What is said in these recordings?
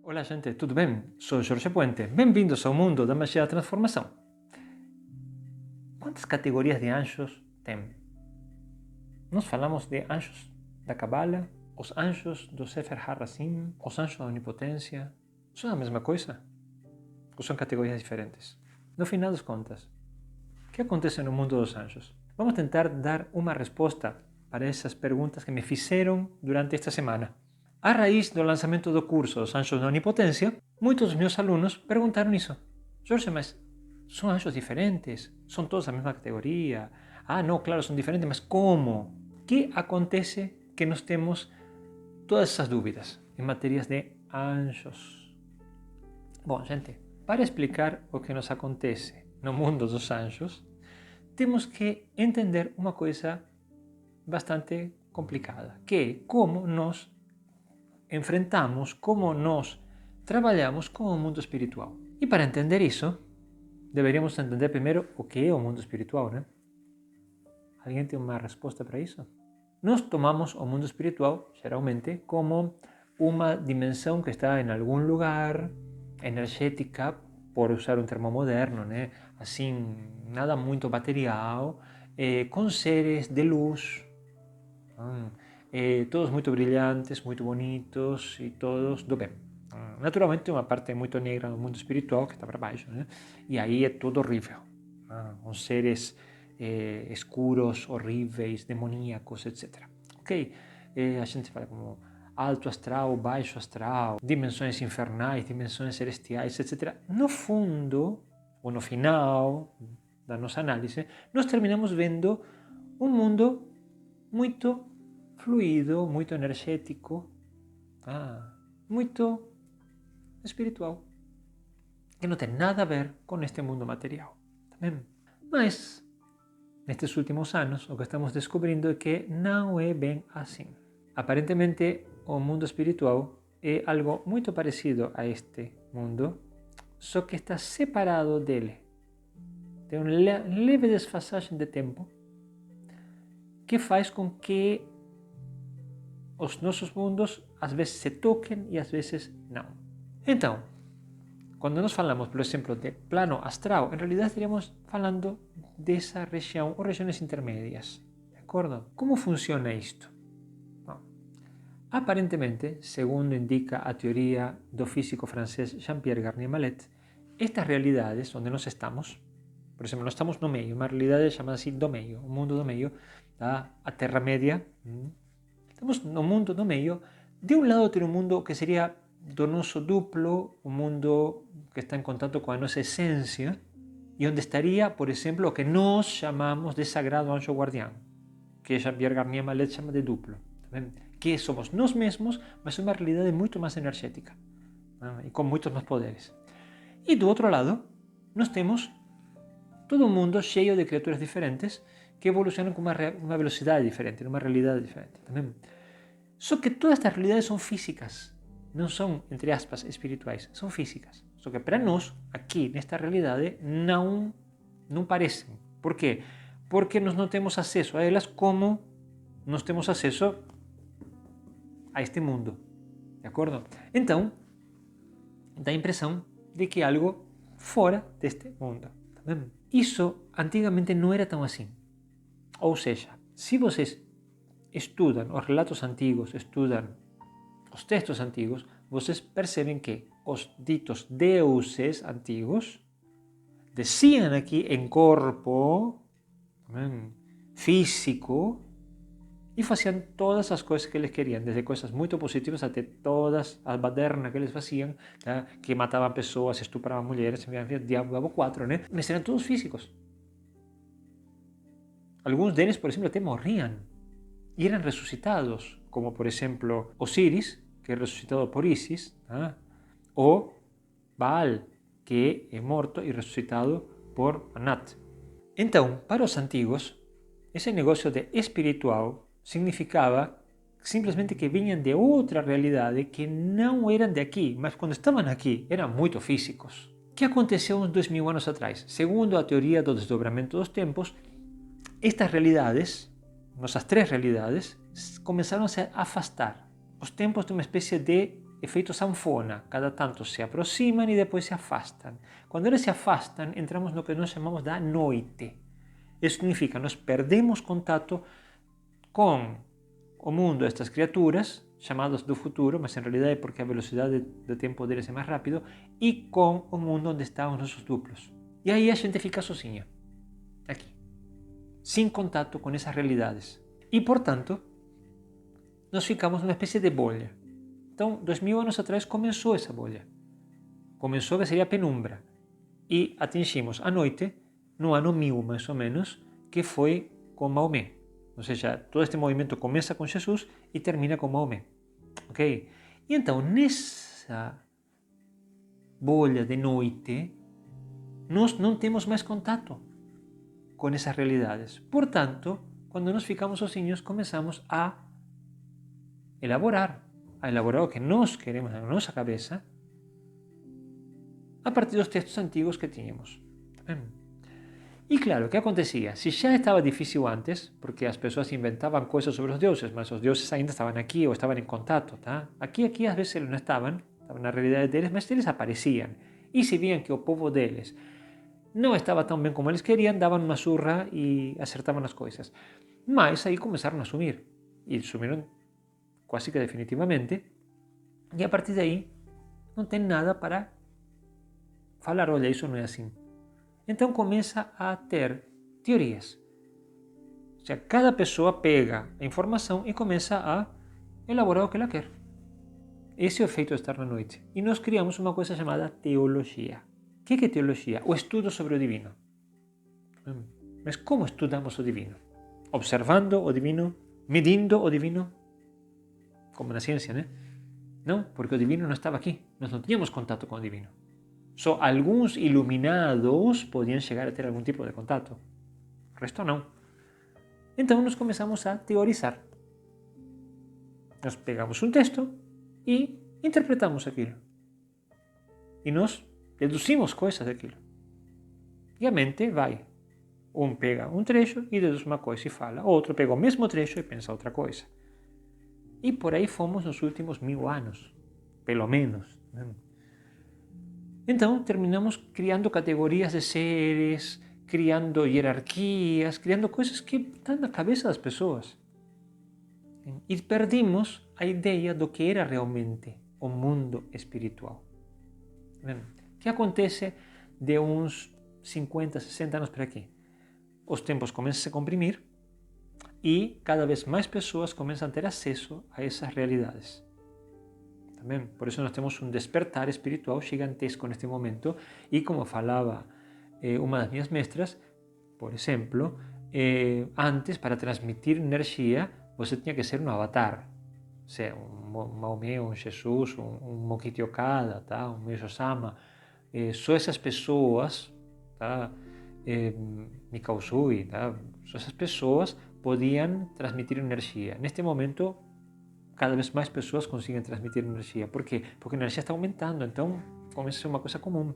Olá, gente, tudo bem? Sou Jorge Puente. Bem-vindos ao mundo da magia da transformação. Quantas categorias de anjos tem? Nós falamos de anjos da Cabala, os anjos do Sefer HaRacim, os anjos da Onipotência. São a mesma coisa? Ou são categorias diferentes? No final das contas, o que acontece no mundo dos anjos? Vamos tentar dar uma resposta para essas perguntas que me fizeram durante esta semana. A raíz do lançamento do curso Os Anjos da Onipotência, muitos dos meus alunos perguntaram isso. Jorge, mas são anjos diferentes? São todos da mesma categoria? Ah, não, claro, são diferentes, mas como? O que acontece que nós temos todas essas dúvidas em matérias de anjos? Bom, gente, para explicar o que nos acontece no mundo dos anjos, temos que entender uma coisa bastante complicada, que é como nós enfrentamos, como nós trabalhamos com o mundo espiritual. E para entender isso, deveríamos entender primeiro o que é o mundo espiritual, né? Alguém tem uma resposta para isso? Nós tomamos o mundo espiritual, geralmente, como uma dimensão que está em algum lugar, energética, por usar um termo moderno, né? Assim, nada muito material, com seres de luz, todos muito brilhantes, muito bonitos e todos do bem. Naturalmente, uma parte muito negra no mundo espiritual que está para baixo, né? E aí é tudo horrível. Uns seres escuros, horríveis, demoníacos, etc. Ok? A gente fala como alto astral, baixo astral, dimensões infernais, dimensões celestiais, etc. No fundo, ou no final da nossa análise, nós terminamos vendo um mundo muito fluido, muito energético, muito espiritual, que não tem nada a ver com este mundo material. Tá bem? Mas, nestes últimos anos, o que estamos descobrindo é que não é bem assim. Aparentemente, o mundo espiritual é algo muito parecido a este mundo, só que está separado dele. Tem uma leve desfasagem de tempo que faz com que os nossos mundos às vezes se toquem e às vezes não. Então, quando nós falamos, por exemplo, de plano astral, em realidade estaríamos falando dessa região ou regiões intermédias. De acordo? Como funciona isto? Bom, aparentemente, segundo indica a teoria do físico francês Jean-Pierre Garnier-Mallet, estas realidades onde nós estamos, por exemplo, nós estamos no meio, uma realidade chamada assim do meio, o mundo do meio, a Terra-média. Estamos no mundo do meio. De um lado tem um mundo que seria do nosso duplo, um mundo que está em contato com a nossa essência, e onde estaria, por exemplo, o que nós chamamos de sagrado anjo guardião, que Jean-Pierre Garnier-Mallet chama de duplo, que somos nós mesmos, mas uma realidade muito mais energética, e com muitos mais poderes. E do outro lado, nós temos todo um mundo cheio de criaturas diferentes que evolucionam com uma velocidade diferente, numa realidade diferente. Também. Só que todas estas realidades são físicas, não são, entre aspas, espirituais, são físicas. Só que para nós, aqui, nesta realidade, não parecem. Por quê? Porque nós não temos acesso a elas como nós temos acesso a este mundo. De acordo? Então, dá a impressão de que é algo fora deste mundo. Também. Isso, antigamente, não era tão assim. Ou seja, se vocês estudam os relatos antigos, estudam os textos antigos, vocês percebem que os ditos deuses antigos desciam aqui em corpo físico e faziam todas as coisas que eles queriam, desde coisas muito positivas até todas as badernas que eles faziam, tá? Que matavam pessoas, estupravam mulheres, diabo 4, né? Mas eram todos físicos. Alguns deles, por exemplo, até morriam e eram ressuscitados, como por exemplo Osiris, que é ressuscitado por Isis, ou Baal, que é morto e ressuscitado por Anat. Então, para os antigos, esse negócio de espiritual significava simplesmente que vinham de outra realidade que não eram de aqui, mas quando estavam aqui eram muito físicos. O que aconteceu uns 2000 anos atrás? Segundo a teoria do desdobramento dos tempos, estas realidades, nossas três realidades, começaram a se afastar. Os tempos de uma espécie de efeito sanfona, cada tanto se aproximam e depois se afastam. Quando eles se afastam, entramos no que nós chamamos da noite. Isso significa que nós perdemos contato com o mundo destas criaturas, chamados do futuro, mas em realidade é porque a velocidade do tempo deles é mais rápido, e com o mundo onde estão os nossos duplos. E aí a gente fica sozinha, aqui, sem contato com essas realidades. E, portanto, nós ficamos numa espécie de bolha. Então, 2000 anos atrás começou essa bolha. Começou que seria a penumbra. E atingimos a noite no ano 1000, mais ou menos, que foi com Maomé. Ou seja, todo este movimento começa com Jesus e termina com Maomé. Ok? E então, nessa bolha de noite, nós não temos mais contato com essas realidades. Portanto, quando nós ficamos sozinhos, começamos a elaborar o que nós queremos na nossa cabeça a partir dos textos antigos que tínhamos. E claro, o que acontecia? Se já estava difícil antes, porque as pessoas inventavam coisas sobre os deuses, mas os deuses ainda estavam aqui ou estavam em contato, tá? Aqui às vezes eles não estavam na realidade deles, mas eles apareciam. E se viam que o povo deles não estava tão bem como eles queriam, davam uma surra e acertavam as coisas. Mas aí começaram a sumir. E sumiram quase que definitivamente. E a partir daí, não tem nada para falar, olha, isso não é assim. Então começa a ter teorias. Ou seja, cada pessoa pega a informação e começa a elaborar o que ela quer. Esse é o efeito de estar na noite. E nós criamos uma coisa chamada teologia. O que é teologia? O estudo sobre o divino. Mas como estudamos o divino? Observando o divino? Medindo o divino? Como na ciência, né? Não, porque o divino não estava aqui. Nós não tínhamos contato com o divino. Só alguns iluminados podiam chegar a ter algum tipo de contato. O resto não. Então nós começamos a teorizar. Nós pegamos um texto e interpretamos aquilo. E nós deduzimos coisas daquilo. E a mente vai. Um pega um trecho e deduz uma coisa e fala. O outro pega o mesmo trecho e pensa outra coisa. E por aí fomos nos últimos 1000 anos. Pelo menos. Então terminamos criando categorias de seres, criando hierarquias, criando coisas que estão na cabeça das pessoas. E perdimos a ideia do que era realmente o mundo espiritual. O que acontece de uns 50, 60 anos para aqui? Os tempos começam a se comprimir e cada vez mais pessoas começam a ter acesso a essas realidades. Também, por isso nós temos um despertar espiritual gigantesco neste momento e, como falava uma das minhas mestras, por exemplo, antes, para transmitir energia, você tinha que ser um avatar. Ou seja, um Maomé, um Jesus, um Mokithi Okada, tá? Um Meisho Sama. Só essas pessoas, tá? Mikao Usui, tá? Só essas pessoas podiam transmitir energia. Neste momento, cada vez mais pessoas conseguem transmitir energia. Por quê? Porque a energia está aumentando, então começa a ser uma coisa comum.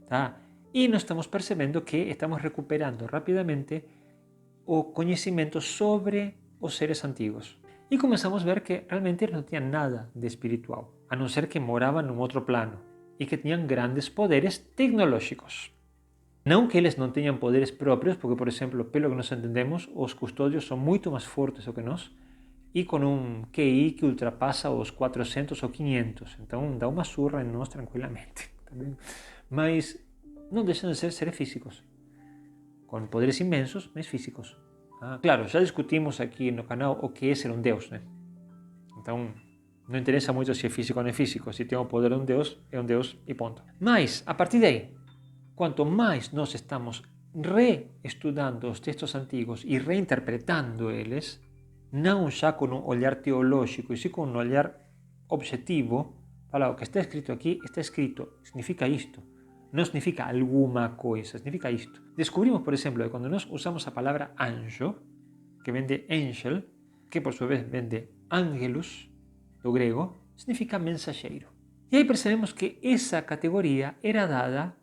Tá? E nós estamos percebendo que estamos recuperando rapidamente o conhecimento sobre os seres antigos. E começamos a ver que realmente eles não tinham nada de espiritual, a não ser que moravam num outro plano e que tinham grandes poderes tecnológicos. Não que eles não tenham poderes próprios, porque, por exemplo, pelo que nós entendemos, os custódios são muito mais fortes do que nós, e com um QI que ultrapassa os 400 ou 500. Então dá uma surra em nós tranquilamente. Mas não deixam de ser seres físicos, com poderes imensos, mas físicos. Claro, já discutimos aqui no canal o que é ser um deus, né? Então não interessa muito se é físico ou não é físico. Se tem o poder de um deus, é um deus e ponto. Mas, a partir daí, quanto mais nós estamos reestudando os textos antigos e reinterpretando eles, não já com um olhar teológico, e sim com um olhar objetivo, fala, o que está escrito aqui, está escrito, significa isto. Não significa alguma coisa, significa isto. Descobrimos, por exemplo, que quando nós usamos a palavra anjo, que vem de angel, que por sua vez vem de angelus, do grego, significa mensageiro. E aí percebemos que essa categoria era dada,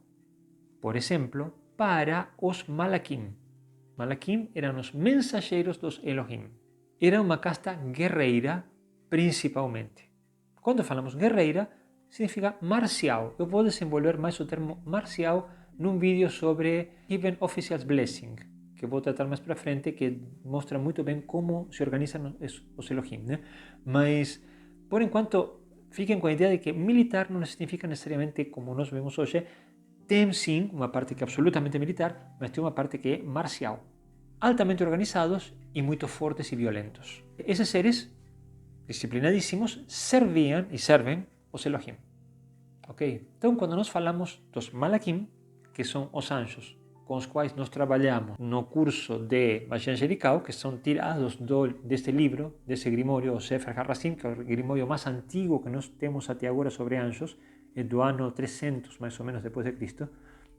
por exemplo, para os malaquim. Malaquim eram os mensageiros dos Elohim. Era uma casta guerreira, principalmente, Quando falamos guerreira, significa marcial. Eu vou desenvolver mais o termo marcial num vídeo sobre Heaven Official's Blessing, que eu vou tratar mais para frente, que mostra muito bem como se organizam os Elohim, né? Mas, por enquanto, fiquem com a ideia de que militar não significa necessariamente como nós vemos hoje. Tem sim uma parte que é absolutamente militar, mas tem uma parte que é marcial. Altamente organizados e muito fortes e violentos. Esses seres, disciplinadíssimos, serviam e servem os Elohim. Ok? Então, quando nós falamos dos Malakim, que são os anjos com os quais nós trabalhamos no curso de magia angelical, que são tirados deste livro, desse grimório, o Sefer HaRazim, que é o grimório mais antigo que nós temos até agora sobre anjos, é do ano 300, mais ou menos, depois de Cristo,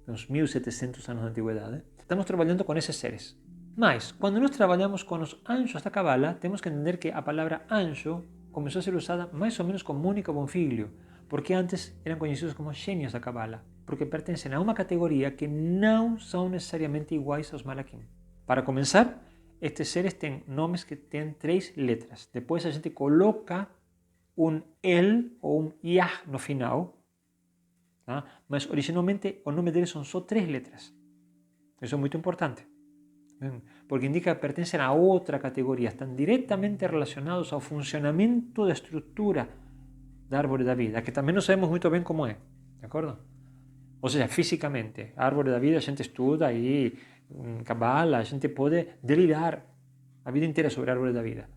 uns 1700 anos de antiguidade. Estamos trabalhando com esses seres. Mas, quando nós trabalhamos com os anjos da Cabala, temos que entender que a palavra anjo começou a ser usada mais ou menos como único bom filho, porque antes eram conhecidos como gênios da Cabala, porque pertencem a uma categoria que não são necessariamente iguais aos Malakim. Para começar, estes seres têm nomes que têm 3 letras. Depois a gente coloca um El ou um Yah no final, tá? Mas originalmente o nome deles são só 3 letras. Isso é muito importante, porque indica que pertencem a outra categoria, estão diretamente relacionados ao funcionamento da estrutura da árvore da vida, que também não sabemos muito bem como é, de acordo? Ou seja, fisicamente, a árvore da vida a gente estuda aí, em Kabbalah, a gente pode delirar a vida inteira sobre a árvore da vida.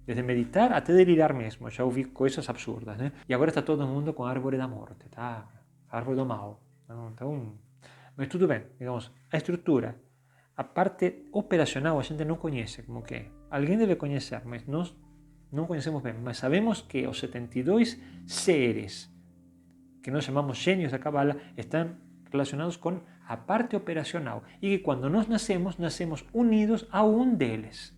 Desde meditar até delirar mesmo, já ouvi coisas absurdas, né? E agora está todo mundo com a árvore da morte, tá? A árvore do mal. Então, mas tudo bem, digamos, a estrutura, a parte operacional a gente não conhece, como que alguém deve conhecer, mas nós não conhecemos bem. Mas sabemos que os 72 seres que nós chamamos gênios da Cabala, estão relacionados com a parte operacional e que quando nós nascemos unidos a um deles.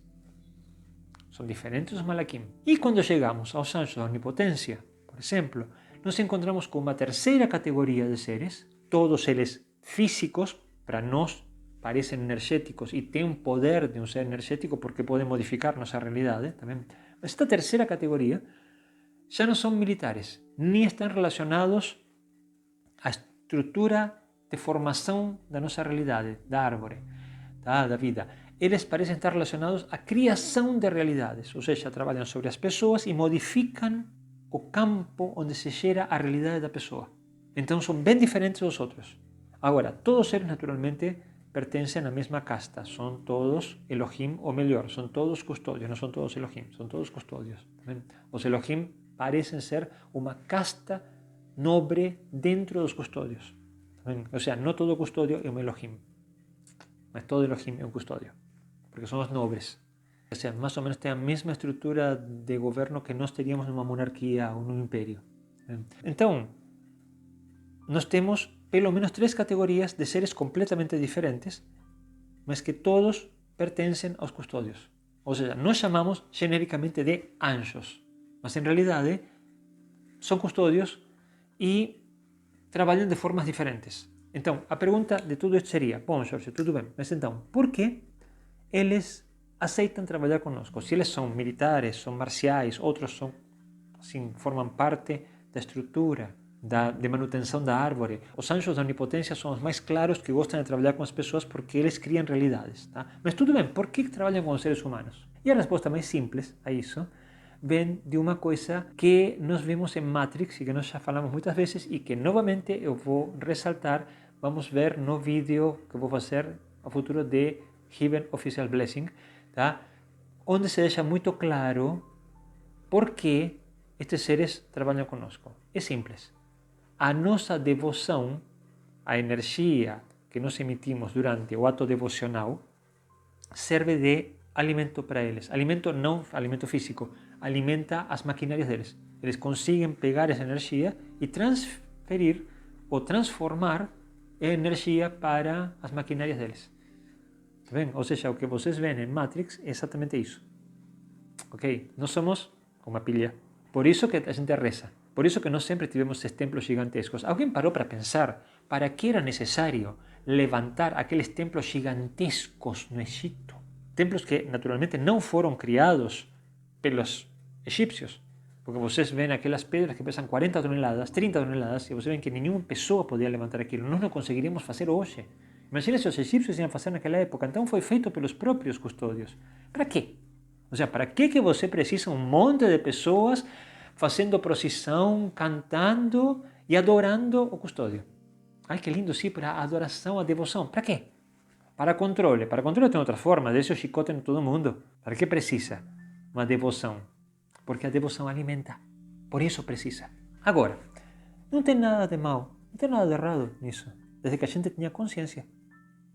São diferentes dos Malakim. E quando chegamos aos anjos da onipotência, por exemplo, nos encontramos com uma terceira categoria de seres, todos eles físicos, para nós parecem energéticos e têm um poder de um ser energético porque podem modificar nossa realidade também. Mas esta terceira categoria já não são militares, nem estão relacionados à estrutura de formação da nossa realidade, da árvore, tá? Da vida. Eles parecem estar relacionados à criação de realidades, ou seja, trabalham sobre as pessoas e modificam o campo onde se gera a realidade da pessoa. Então são bem diferentes dos outros. Agora, todos eles naturalmente pertencem à mesma casta, são todos Elohim, ou melhor, são todos custódios, não são todos Elohim, são todos custódios. Os Elohim parecem ser uma casta nobre dentro dos custódios. Ou seja, não todo custódio é um Elohim, mas todo Elohim é um custódio, porque são os nobres. Ou seja, mais ou menos tem a mesma estrutura de governo que nós teríamos numa monarquia ou num império. Então, nós temos pelo menos 3 categorias de seres completamente diferentes, mas que todos pertencem aos custódios. Ou seja, nós chamamos genericamente de anjos, mas em realidade são custódios e trabalham de formas diferentes. Então, a pergunta de tudo isto seria: bom, Jorge, tudo bem, mas então, por que eles aceitam trabalhar conosco? Se eles são militares, são marciais, outros são, assim, formam parte da estrutura de manutenção da árvore. Os anjos da onipotência são os mais claros, que gostam de trabalhar com as pessoas porque eles criam realidades, tá? Mas tudo bem, por que trabalham com os seres humanos? E a resposta mais simples a isso vem de uma coisa que nós vimos em Matrix e que nós já falamos muitas vezes e que novamente eu vou ressaltar. Vamos ver no vídeo que eu vou fazer a futuro de Heaven Official Blessing, tá? Onde se deixa muito claro por que estes seres trabalham conosco. É simples. A nossa devoção, a energia que nós emitimos durante o ato devocional, serve de alimento para eles. Alimento não alimento físico, alimenta as maquinárias deles. Eles conseguem pegar essa energia e transferir ou transformar a energia para as maquinárias deles. Tá vendo? Ou seja, o que vocês veem em Matrix é exatamente isso. Ok? Nós somos uma pilha. Por isso que a gente reza. Por isso que nós sempre tivemos esses templos gigantescos. Alguém parou para pensar para que era necessário levantar aqueles templos gigantescos no Egito? Templos que naturalmente não foram criados pelos egípcios, Porque vocês veem aquelas pedras que pesam 40 toneladas, 30 toneladas, e vocês veem que nenhuma pessoa podia levantar aquilo. Nós não conseguiríamos fazer hoje. Imagina se os egípcios iam fazer naquela época. Então foi feito pelos próprios custódios. Para quê? Ou seja, para que você precisa um monte de pessoas fazendo procissão, cantando e adorando o custódio? Ai, que lindo, sim, para a adoração, a devoção. Para quê? Para controle. Para controle tem outra forma, deixa o chicote em todo mundo. Para que precisa uma devoção? Porque a devoção alimenta. Por isso precisa. Agora, não tem nada de mal, não tem nada de errado nisso, desde que a gente tenha consciência.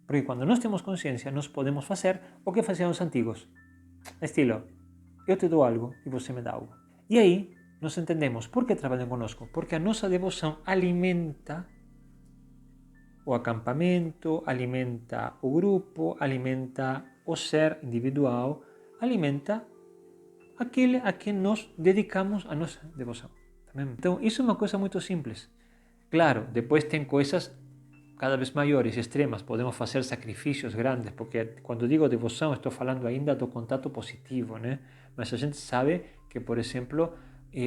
Porque quando nós temos consciência, nós podemos fazer o que faziam os antigos. Estilo, eu te dou algo e você me dá algo. E aí, nós entendemos por que trabalham conosco. Porque a nossa devoção alimenta o acampamento, alimenta o grupo, alimenta o ser individual, alimenta aquele a quem nós dedicamos a nossa devoção. Então, isso é uma coisa muito simples. Claro, depois tem coisas cada vez maiores, extremas, podemos fazer sacrifícios grandes, porque quando digo devoção, estou falando ainda do contato positivo, né? Mas a gente sabe que, por exemplo,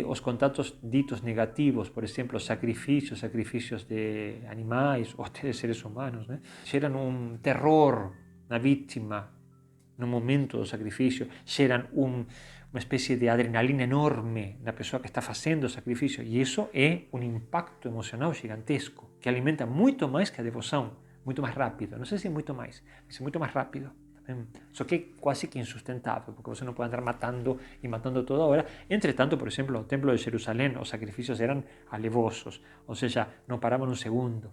os contatos ditos negativos, por exemplo, sacrifícios de animais ou de seres humanos, né? Geram um terror na vítima no momento do sacrifício, geram uma espécie de adrenalina enorme na pessoa que está fazendo o sacrifício, e isso é um impacto emocional gigantesco, que alimenta muito mais que a devoção, muito mais rápido. Não sei se é muito mais, mas é muito mais rápido. Só que é quase que insustentável, porque você não pode andar matando e matando toda hora. Entretanto, por exemplo, no Templo de Jerusalém, os sacrifícios eram alevosos, ou seja, não paravam um segundo.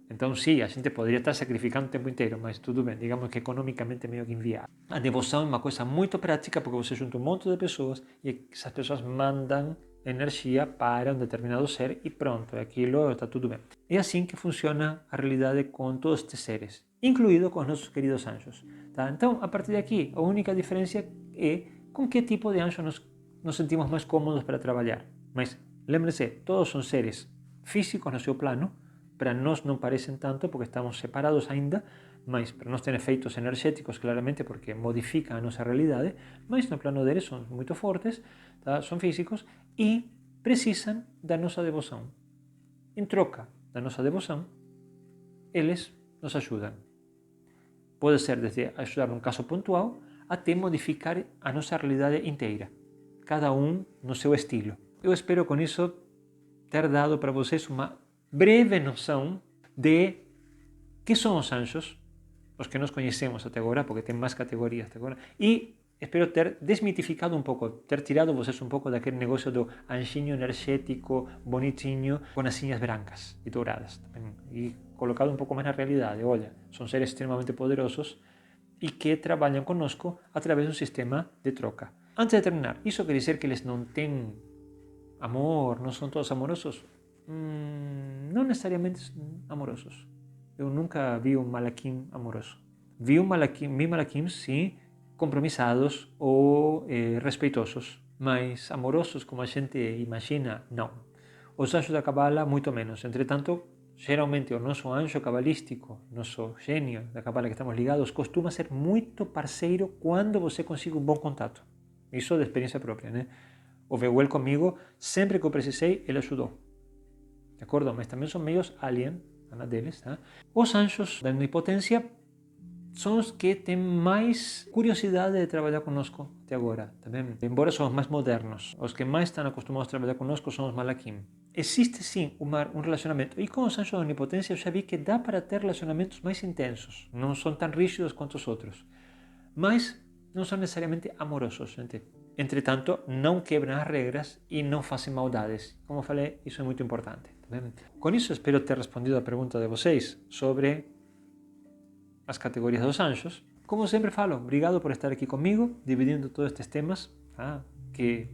Então, sim, a gente poderia estar sacrificando o tempo inteiro, mas tudo bem, digamos que economicamente é meio que inviável. A devoção é uma coisa muito prática, porque você junta um monte de pessoas e essas pessoas mandam energia para um determinado ser e pronto, aquilo está tudo bem. É assim que funciona a realidade com todos estes seres, incluído com os nossos queridos anjos. Tá? Então, a partir de aqui, a única diferença é com que tipo de anjo nos sentimos mais cômodos para trabalhar. Mas lembre-se, todos são seres físicos no seu plano. Para nós não parecem tanto porque estamos separados ainda, mas para nós têm efeitos energéticos claramente porque modificam a nossa realidade, mas no plano deles são muito fortes, tá? São físicos e precisam da nossa devoção. Em troca da nossa devoção, eles nos ajudam. Pode ser desde ajudar num caso pontual até modificar a nossa realidade inteira, cada um no seu estilo. Eu espero com isso ter dado para vocês uma breve noção de que são os anjos, os que nós conhecemos até agora, porque tem mais categorias até agora, e espero ter desmitificado um pouco, ter tirado vocês um pouco daquele negócio do anjinho energético, bonitinho, com asinhas brancas e douradas, e colocado um pouco mais na realidade. Olha, são seres extremamente poderosos e que trabalham conosco através de um sistema de troca. Antes de terminar, isso quer dizer que eles não têm amor, não são todos amorosos? Não necessariamente amorosos. Eu nunca vi um malaquim amoroso. Vi malaquims, sim, compromissados ou respeitosos, mas amorosos como a gente imagina, não. Os anjos da Cabala, muito menos. Entretanto, geralmente o nosso anjo cabalístico, nosso gênio da Cabala que estamos ligados, costuma ser muito parceiro quando você consegue um bom contato. Isso é de experiência própria, né? O Beuel comigo, sempre que eu precisei, ele ajudou. De acordo? Mas também são meios alien, uma deles. Tá? Os anjos da onipotência são os que têm mais curiosidade de trabalhar conosco até agora. Também. Embora são os mais modernos, os que mais estão acostumados a trabalhar conosco são os malaquim. Existe sim um relacionamento. E com os anjos da onipotência eu já vi que dá para ter relacionamentos mais intensos. Não são tão rígidos quanto os outros. Mas não são necessariamente amorosos, gente. Entretanto, não quebram as regras e não fazem maldades. Como falei, isso é muito importante. Com isso, espero ter respondido a pergunta de vocês sobre as categorias dos anjos. Como sempre falo, obrigado por estar aqui comigo, dividindo todos estes temas que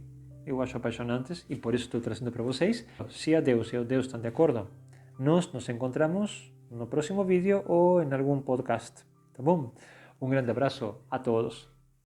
eu acho apaixonantes e por isso estou trazendo para vocês. Se a Deus e o Deus estão de acordo, nós nos encontramos no próximo vídeo ou em algum podcast. Tá bom? Um grande abraço a todos.